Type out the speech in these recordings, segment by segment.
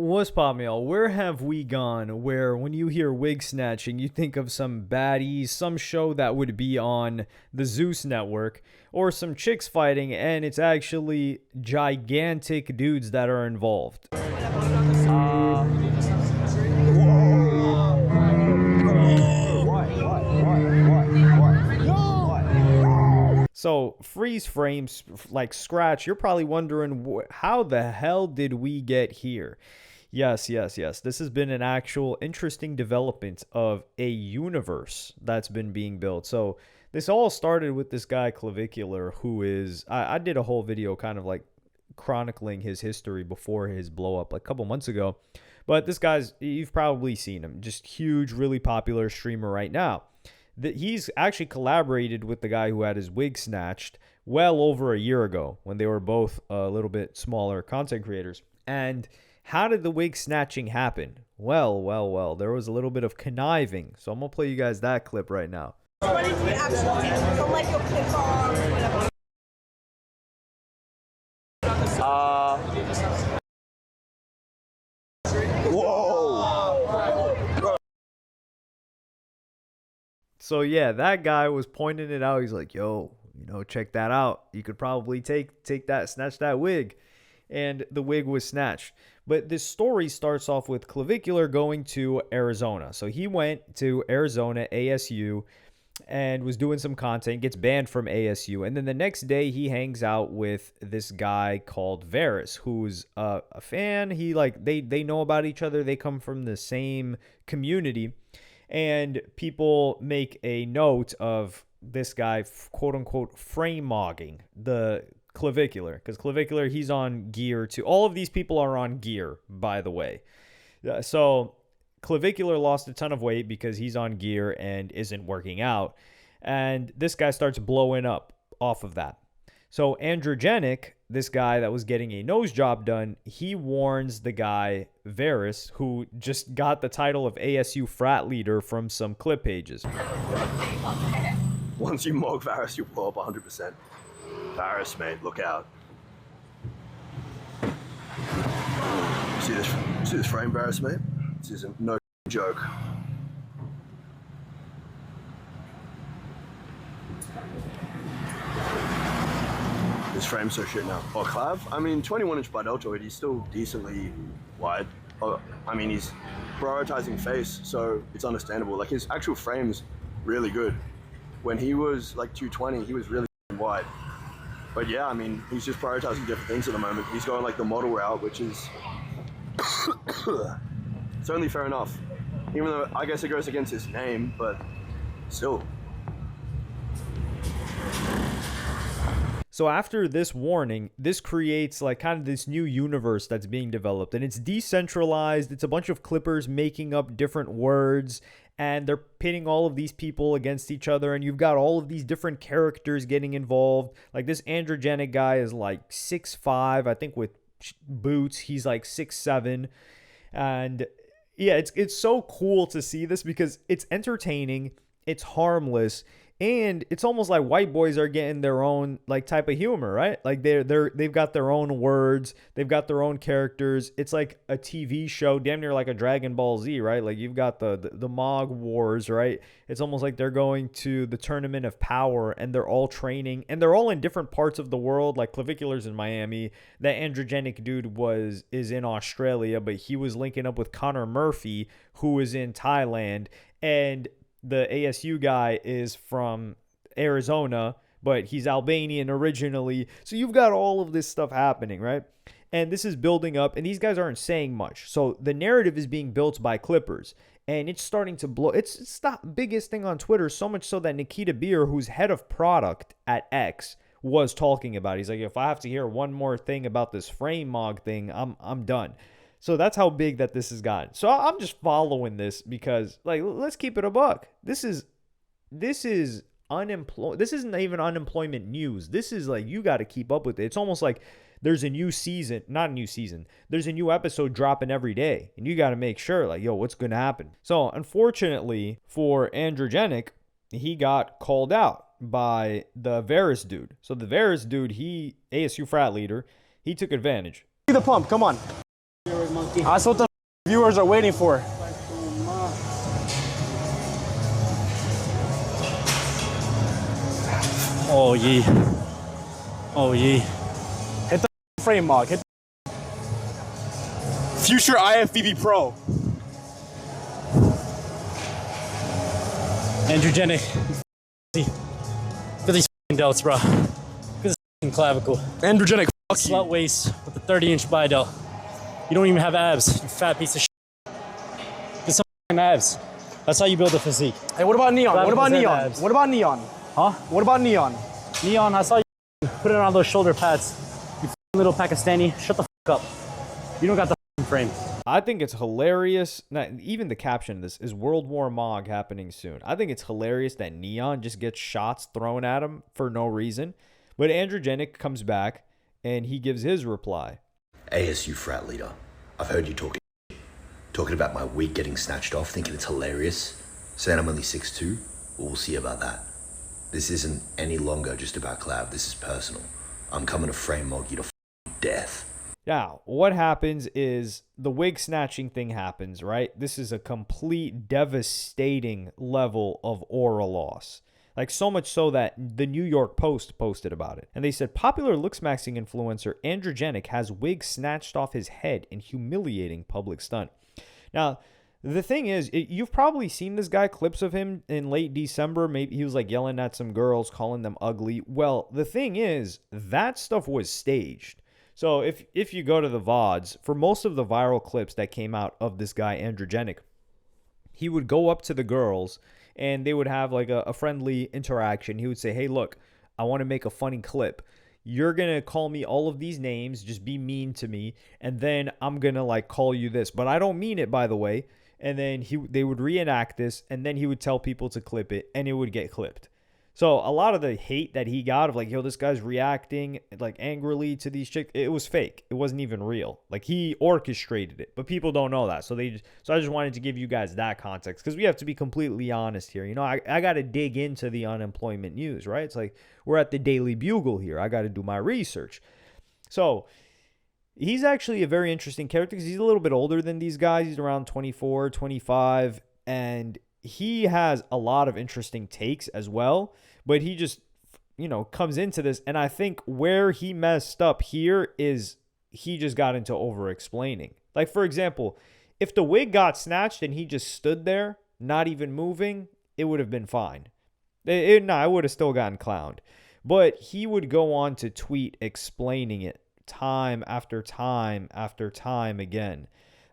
What's poppin', y'all? Where have we gone where when you hear wig snatching, you think of some baddies, some show that would be on the Zeus network, or some chicks fighting, and it's actually gigantic dudes that are involved? So, freeze frames like Scratch, you're probably wondering, how the hell did we get here? Yes. This has been an actual interesting development of a universe that's been being built. So, this all started with this guy, Clavicular, who is... I did a whole video kind of like chronicling his history before his blow up like a couple months ago. But this guy's... You've probably seen him. Just huge, really popular streamer right now. He's actually collaborated with the guy who had his wig snatched well over a year ago when they were both a little bit smaller content creators. And how did the wig snatching happen? Well, there was a little bit of conniving. So I'm going to play you guys that clip right now. What is the actual hand? So like your clip on, whatever. So yeah, that guy was pointing it out. He's like, yo, check that out. You could probably take that, snatch that wig. And the wig was snatched. But this story starts off with Clavicular going to Arizona. So he went to Arizona, ASU, and was doing some content, gets banned from ASU. And then the next day he hangs out with this guy called Varys, who's a fan. They know about each other. They come from the same community. And people make a note of this guy, quote unquote, frame mogging the Clavicular. Because Clavicular, he's on gear too. All of these people are on gear, by the way. So Clavicular lost a ton of weight because he's on gear and isn't working out. And this guy starts blowing up off of that. So Androgenic, this guy that was getting a nose job done, he warns the guy, Varys, who just got the title of ASU frat leader from some clip pages. Once you mog Varys, you'll blow up 100%. Varys, mate, look out. See this frame, Varys, mate? This is no joke. This frame's so shit now. Oh, Clav? I mean, 21-inch by deltoid, he's still decently wide. Oh, I mean, he's prioritizing face, so it's understandable. Like, his actual frame's really good. When he was, like, 220, he was really wide. But yeah, I mean, he's just prioritizing different things at the moment. He's going, like, the model route, which is... it's only fair enough. Even though, I guess it goes against his name, but still... So after this warning, this creates like kind of this new universe that's being developed, and it's decentralized. It's a bunch of clippers making up different words, and they're pitting all of these people against each other, and you've got all of these different characters getting involved. Like this Androgenic guy is like 6'5", I think with boots, he's like 6'7", and yeah, it's so cool to see this because it's entertaining, it's harmless. And it's almost like white boys are getting their own like type of humor, right? Like they've got their own words, they've got their own characters. It's like a TV show, damn near like a Dragon Ball Z, right? Like you've got the Mog Wars, right? It's almost like they're going to the Tournament of Power and they're all training and they're all in different parts of the world. Like Clavicular's in Miami, that Androgenic dude is in Australia, but he was linking up with Connor Murphy, who is in Thailand, and the ASU guy is from Arizona, but he's Albanian originally. So you've got all of this stuff happening, right? And this is building up, and these guys aren't saying much. So the narrative is being built by clippers, and it's starting to blow. It's the biggest thing on Twitter, so much so that Nikita Beer, who's head of product at X, was talking about it. He's like, if I have to hear one more thing about this frame mog thing, I'm done. So that's how big that this has gotten. So I'm just following this because, like, let's keep it a buck. This is unemployed. This isn't even unemployment news. This is like, you got to keep up with it. It's almost like there's a new season, not a new season. There's a new episode dropping every day, and you got to make sure, like, yo, what's going to happen? So unfortunately for Androgenic, he got called out by the Varys dude. So the Varys dude, ASU frat leader, he took advantage. The pump, come on. That's what the viewers are waiting for. Oh, yeah. Oh, yeah. Hit the frame, Mog. Hit the future IFBB Pro. Androgenic. Look at these delts, bro. Look at this clavicle. Androgenic. Slut waist with a 30-inch bidelt. You don't even have abs, you fat piece of shit. Get some abs. That's how you build a physique. Hey, what about neon? What about neon? Abs. What about neon? Huh? What about neon? Neon, I saw you put it on those shoulder pads. You little Pakistani, shut the up. You don't got the frame. I think it's hilarious. Even the caption of this is World War Mog happening soon. I think it's hilarious that Neon just gets shots thrown at him for no reason. But Androgenic comes back and he gives his reply. ASU frat leader, I've heard you talking about my wig getting snatched off, thinking it's hilarious, saying I'm only 6'2". Well, we'll see about that. This isn't any longer just about Clav. This is personal. I'm coming to frame Mog you to death. Now, what happens is the wig snatching thing happens, right? This is a complete devastating level of aura loss. Like so much so that the New York Post posted about it. And they said, popular looks maxing influencer Androgenic has wig snatched off his head in humiliating public stunt. Now, the thing is, you've probably seen this guy, clips of him in late December. Maybe he was like yelling at some girls, calling them ugly. Well, the thing is, that stuff was staged. So if you go to the VODs, for most of the viral clips that came out of this guy, Androgenic, he would go up to the girls and they would have like a friendly interaction. He would say, hey, look, I want to make a funny clip. You're going to call me all of these names, just be mean to me, and then I'm going to like call you this. But I don't mean it, by the way. And then they would reenact this, and then he would tell people to clip it, and it would get clipped. So a lot of the hate that he got of like, yo, this guy's reacting like angrily to these chicks, it was fake. It wasn't even real. Like he orchestrated it, but people don't know that. So I just wanted to give you guys that context because we have to be completely honest here. You know, I got to dig into the unemployment news, right? It's like we're at the Daily Bugle here. I got to do my research. So he's actually a very interesting character because he's a little bit older than these guys. He's around 24, 25, and he has a lot of interesting takes as well, but he just, comes into this. And I think where he messed up here is he just got into over explaining. Like, for example, if the wig got snatched and he just stood there, not even moving, it would have been fine. I would have still gotten clowned. But he would go on to tweet explaining it time after time after time again.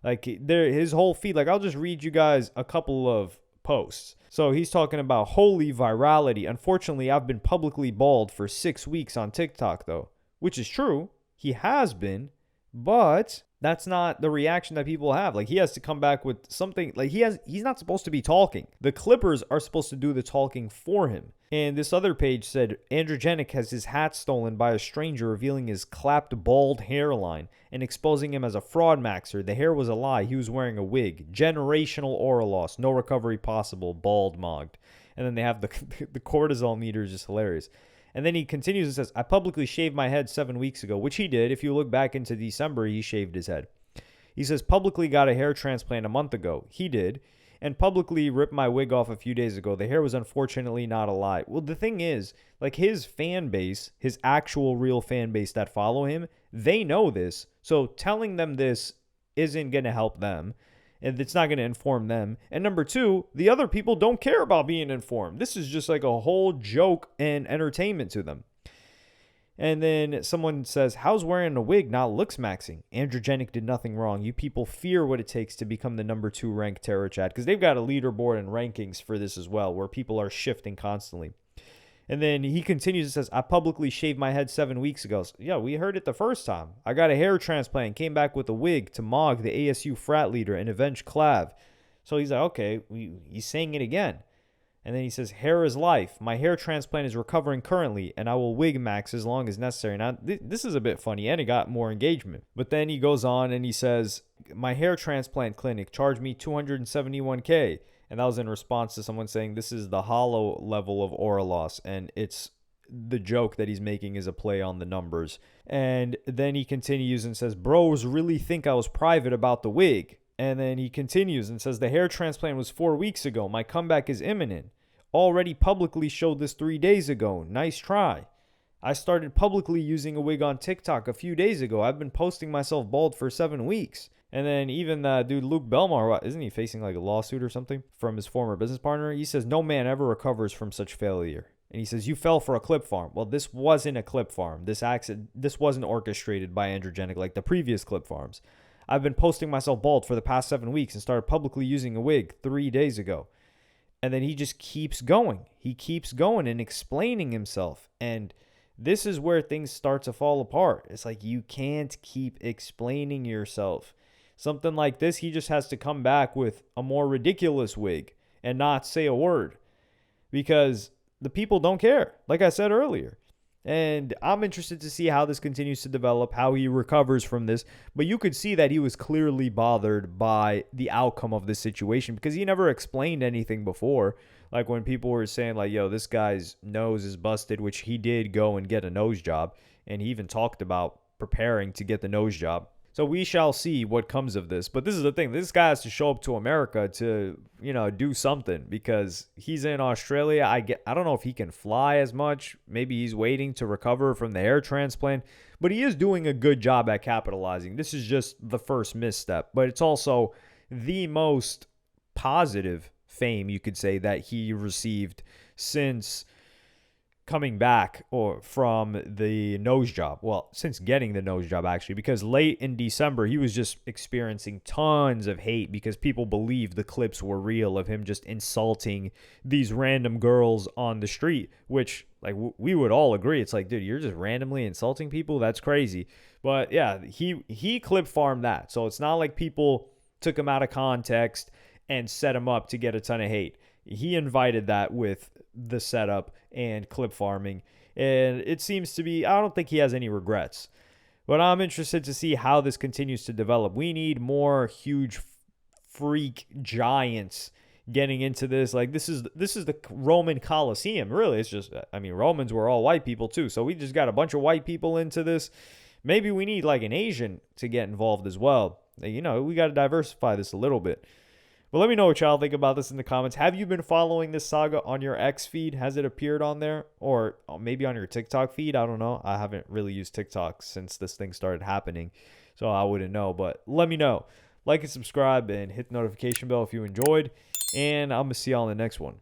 Like his whole feed, like I'll just read you guys a couple of posts. So he's talking about holy virality. Unfortunately, I've been publicly bald for 6 weeks on TikTok though, which is true. He has been, but that's not the reaction that people have. Like he has to come back with something. Like he's not supposed to be talking. The Clippers are supposed to do the talking for him. And this other page said, Androgenic has his hat stolen by a stranger, revealing his clapped bald hairline and exposing him as a fraud maxer. The hair was a lie. He was wearing a wig. Generational aura loss. No recovery possible. Bald mogged. And then they have the cortisol meter is just hilarious. And then he continues and says, I publicly shaved my head 7 weeks ago, which he did. If you look back into December, he shaved his head. He says, publicly got a hair transplant a month ago. He did. And publicly ripped my wig off a few days ago. The hair was unfortunately not a lie. Well, the thing is, like his fan base, his actual real fan base that follow him, they know this. So telling them this isn't going to help them. And it's not going to inform them. And number two, the other people don't care about being informed. This is just like a whole joke and entertainment to them. And then someone says, how's wearing a wig not looks maxing? Androgenic did nothing wrong. You people fear what it takes to become the number 2 ranked terror chat because they've got a leaderboard and rankings for this as well where people are shifting constantly. And then he continues and says, I publicly shaved my head 7 weeks ago. So, yeah, we heard it the first time. I got a hair transplant, came back with a wig to mog the ASU frat leader and avenge Clav. So he's like, okay, he's saying it again. And then he says, hair is life. My hair transplant is recovering currently, and I will wig max as long as necessary. Now, this is a bit funny, and it got more engagement. But then he goes on and he says, my hair transplant clinic charged me $271K. And that was in response to someone saying this is the hollow level of aura loss, and it's the joke that he's making is a play on the numbers. And then he continues and says, bros really think I was private about the wig. And then he continues and says, the hair transplant was 4 weeks ago. My comeback is imminent. Already publicly showed this 3 days ago. Nice try. I started publicly using a wig on TikTok a few days ago. I've been posting myself bald for 7 weeks. And then even dude Luke Belmar, isn't he facing like a lawsuit or something from his former business partner? He says, no man ever recovers from such failure. And he says, you fell for a clip farm. Well, this wasn't a clip farm. This wasn't orchestrated by Androgenic like the previous clip farms. I've been posting myself bald for the past 7 weeks and started publicly using a wig 3 days ago. And then he just keeps going. He keeps going and explaining himself. And this is where things start to fall apart. It's like you can't keep explaining yourself. Something like this, he just has to come back with a more ridiculous wig and not say a word. Because the people don't care, like I said earlier. And I'm interested to see how this continues to develop, how he recovers from this. But you could see that he was clearly bothered by the outcome of this situation because he never explained anything before. Like when people were saying like, yo, this guy's nose is busted, which he did go and get a nose job. And he even talked about preparing to get the nose job. So we shall see what comes of this. But this is the thing. This guy has to show up to America to, do something because he's in Australia. I don't know if he can fly as much. Maybe he's waiting to recover from the hair transplant. But he is doing a good job at capitalizing. This is just the first misstep. But it's also the most positive fame, you could say, that he received since coming back or from the nose job. Well, since getting the nose job, actually, because late in December, he was just experiencing tons of hate because people believed the clips were real of him just insulting these random girls on the street, which like we would all agree. It's like, dude, you're just randomly insulting people. That's crazy. But yeah, he clip farmed that. So it's not like people took him out of context and set him up to get a ton of hate. He invited that with the setup and clip farming. And it seems to be, I don't think he has any regrets. But I'm interested to see how this continues to develop. We need more huge freak giants getting into this. Like this is the Roman Colosseum. Really, it's just, Romans were all white people too. So we just got a bunch of white people into this. Maybe we need like an Asian to get involved as well. We got to diversify this a little bit. But let me know what y'all think about this in the comments. Have you been following this saga on your X feed? Has it appeared on there? Or maybe on your TikTok feed? I don't know. I haven't really used TikTok since this thing started happening, so I wouldn't know. But let me know. Like and subscribe and hit the notification bell if you enjoyed. And I'm going to see y'all in the next one.